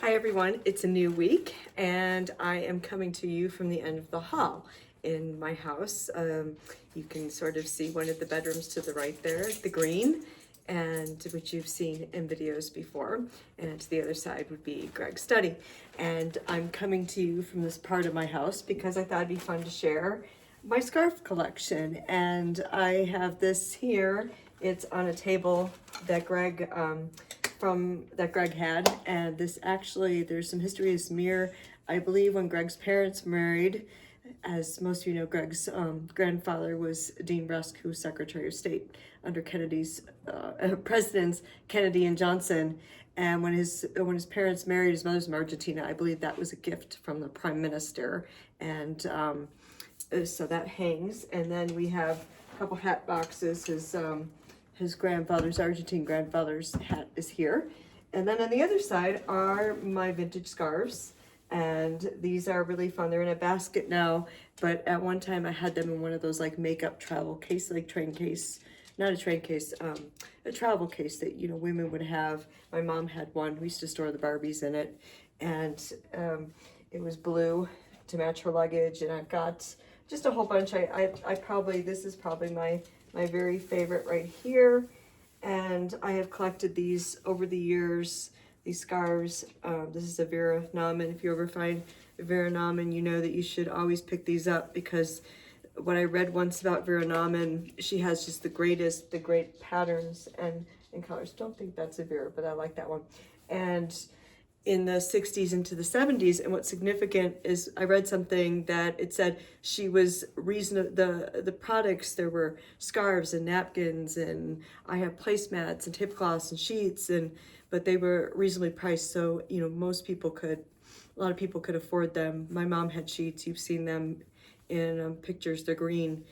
Hi everyone, it's a new week and I am coming to you from the end of the hall in my house. You can sort of see one of the bedrooms to the right there, the green, and which you've seen in videos before. And to the other side would be Greg's study. And I'm coming to you from this part of my house because I thought it'd be fun to share my scarf collection. And I have this here. It's on a table that Greg had, and this actually, there's some history. This mirror, I believe, when Greg's parents married, as most of you know, Greg's grandfather was Dean Rusk, who was Secretary of State under Kennedy's presidents Kennedy and Johnson. And when his parents married, his mother's from Argentina. I believe that was a gift from the Prime Minister, and so that hangs. And then we have a couple hat boxes. His grandfather's, Argentine grandfather's hat is here. And then on the other side are my vintage scarves. And these are really fun. They're in a basket now, but at one time I had them in one of those like makeup travel case, like train case, not a train case, a travel case that, you know, women would have. My mom had one. We used to store the Barbies in it. And it was blue to match her luggage. And I've got just a whole bunch. This is probably my very favorite right here. And I have collected these over the years, these scarves. This is a Vera Nauman. If you ever find a Vera Nauman, you know that you should always pick these up, because what I read once about Vera Nauman, she has just the great patterns and colors. Don't think that's a Vera, but I like that one. And in the 60s into the 70s, and what's significant is I read something that it said she was the products, there were scarves and napkins, and I have placemats and tablecloths and sheets, but they were reasonably priced, so you know a lot of people could afford them. My mom had sheets. You've seen them in pictures. They're green.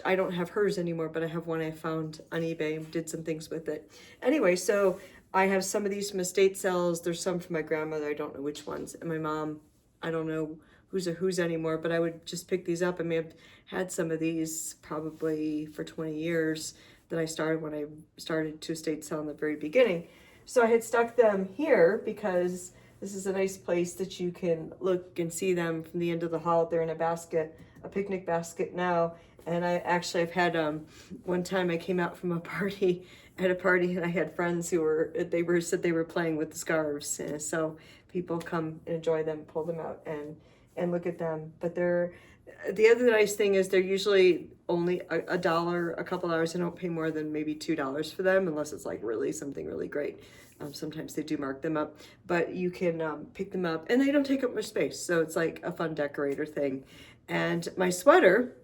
I don't have hers anymore, but I have one I found on eBay and did some things with it. Anyway, so I have some of these from estate sales. There's some from my grandmother. I don't know which ones. And my mom, I don't know who's anymore, but I would just pick these up. I may have had some of these probably for 20 years that I started when I started to estate sell in the very beginning. So I had stuck them here because this is a nice place that you can look and see them from the end of the hall. They're in a basket, a picnic basket now. And I've had, one time I came out from a party, and I had friends who said they were playing with the scarves. And so people come and enjoy them, pull them out and look at them. But the other nice thing is they're usually only a dollar, a couple dollars. I don't pay more than maybe $2 for them unless it's like really something really great. Sometimes they do mark them up, but you can pick them up and they don't take up much space. So it's like a fun decorator thing. And my sweater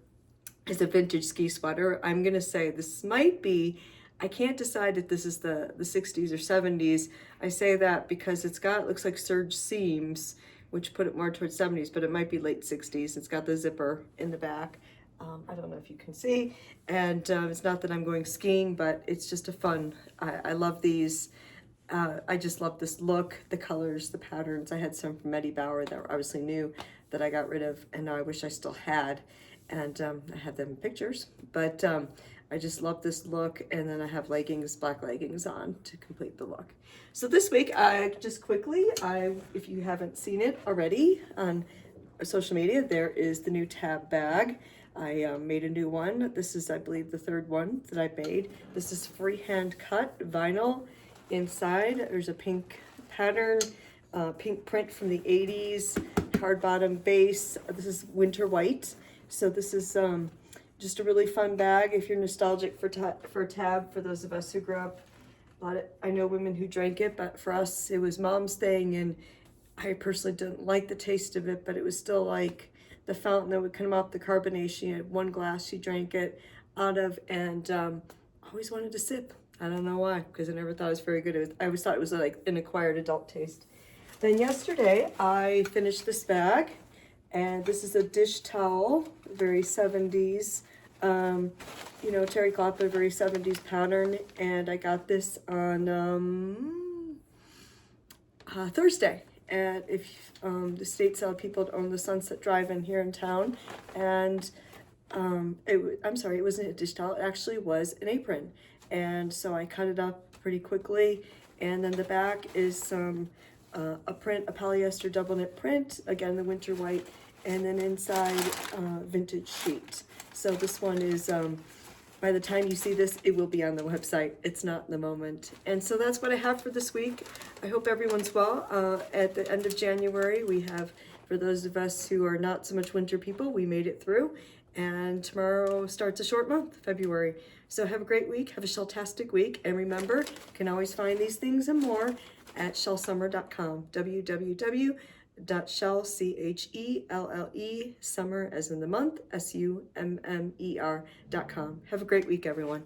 is a vintage ski sweater. I'm gonna say this might be, I can't decide if this is the 60s or 70s. I say that because looks like serge seams, which put it more towards 70s, but it might be late 60s. It's got the zipper in the back. I don't know if you can see. And it's not that I'm going skiing, but it's just a fun, I love these. I just love this look, the colors, the patterns. I had some from Eddie Bauer that were obviously new that I got rid of, and now I wish I still had. And I have them in pictures, but I just love this look. And then I have leggings, black leggings on to complete the look. So this week, if you haven't seen it already on social media, there is the new tab bag. I made a new one. This is, I believe, the third one that I made. This is freehand cut vinyl. Inside, there's a pink pattern, pink print from the 80s, hard bottom base. This is winter white. So this is just a really fun bag if you're nostalgic for tab, for those of us who grew up. I know women who drank it, but for us, it was mom's thing, and I personally didn't like the taste of it, but it was still like the fountain that would come off the carbonation. You had one glass she drank it out of, and always wanted to sip. I don't know why, because I never thought it was very good. I always thought it was like an acquired adult taste. Then yesterday, I finished this bag. And this is a dish towel, very 70s, terry cloth, but a very 70s pattern. And I got this on Thursday. And if the state sale people own the Sunset Drive-In here in town. And I'm sorry, it wasn't a dish towel. It actually was an apron. And so I cut it up pretty quickly. And then the back is some a print, a polyester double knit print, again the winter white, and then inside vintage sheet. So this one is, by the time you see this, it will be on the website. It's not in the moment. And so that's what I have for this week. I hope everyone's well. At the end of January, we have, for those of us who are not so much winter people, we made it through. And tomorrow starts a short month, February. So have a great week. Have a shelltastic week. And remember, you can always find these things and more at shellsummer.com. www.shell, C-H-E-L-L-E, summer as in the month, S-U-M-M-E-R.com. Have a great week, everyone.